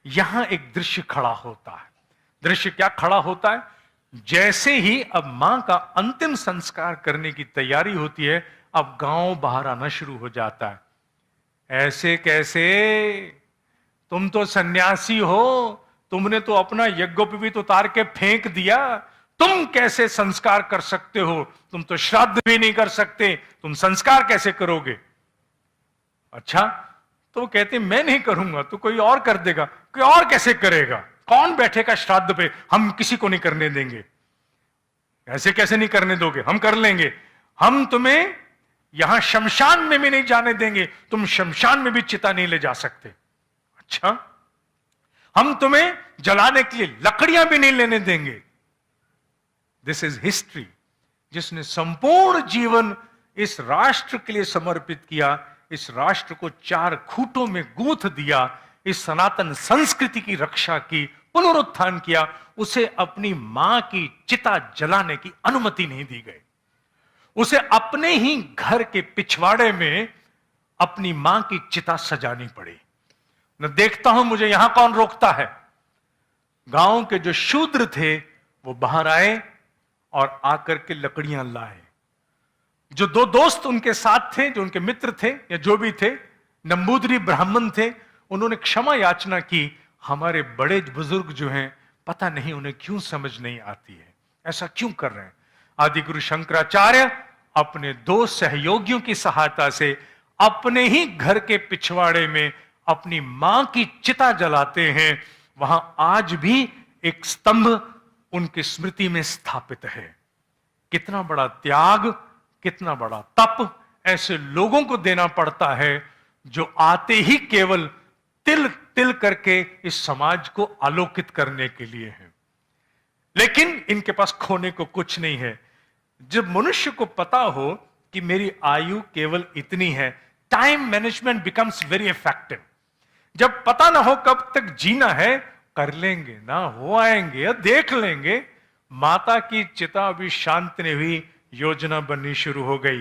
यहां एक दृश्य खड़ा होता है। दृश्य क्या खड़ा होता है? जैसे ही अब मां का अंतिम संस्कार करने की तैयारी होती है, अब गांव बाहर आना शुरू हो जाता है। ऐसे कैसे? तुम तो सन्यासी हो, तुमने तो अपना यज्ञोपवीत उतार के फेंक दिया। तुम कैसे संस्कार कर सकते हो? तुम तो श्राद्ध भी नहीं कर सकते, तुम संस्कार कैसे करोगे? अच्छा, तो वो कहते मैं नहीं करूंगा तो कोई और कर देगा। कोई और कैसे करेगा? कौन बैठेगा श्राद्ध पे? हम किसी को नहीं करने देंगे। ऐसे कैसे नहीं करने दोगे? हम कर लेंगे। हम तुम्हें यहां शमशान में भी नहीं जाने देंगे, तुम शमशान में भी चिता नहीं ले जा सकते। अच्छा, हम तुम्हें जलाने के लिए लकड़ियां भी नहीं लेने देंगे। दिस इज हिस्ट्री, जिसने संपूर्ण जीवन इस राष्ट्र के लिए समर्पित किया, इस राष्ट्र को चार खूंटों में गूंथ दिया, इस सनातन संस्कृति की रक्षा की, पुनरुत्थान किया, उसे अपनी मां की चिता जलाने की अनुमति नहीं दी गई। उसे अपने ही घर के पिछवाड़े में अपनी मां की चिता सजानी पड़ी। न देखता हूं मुझे यहां कौन रोकता है। गांव के जो शूद्र थे वो बाहर आए और आकर के लकड़ियां लाए। जो दो दोस्त उनके साथ थे, जो उनके मित्र थे या जो भी थे, नंबूदरी ब्राह्मण थे, उन्होंने क्षमा याचना की। हमारे बड़े बुजुर्ग जो हैं, पता नहीं उन्हें क्यों समझ नहीं आती है, ऐसा क्यों कर रहे हैं। आदि गुरु शंकराचार्य अपने दो सहयोगियों की सहायता से अपने ही घर के पिछवाड़े में अपनी मां की चिता जलाते हैं। वहां आज भी एक स्तंभ उनकी स्मृति में स्थापित है। कितना बड़ा त्याग, कितना बड़ा तप ऐसे लोगों को देना पड़ता है जो आते ही केवल तिल तिल करके इस समाज को आलोकित करने के लिए है। लेकिन इनके पास खोने को कुछ नहीं है। जब मनुष्य को पता हो कि मेरी आयु केवल इतनी है, time management becomes very effective. जब पता ना हो कब तक जीना है, कर लेंगे ना, हो आएंगे, देख लेंगे। माता की चिता अभी शांत नहीं हुई, योजना बननी शुरू हो गई।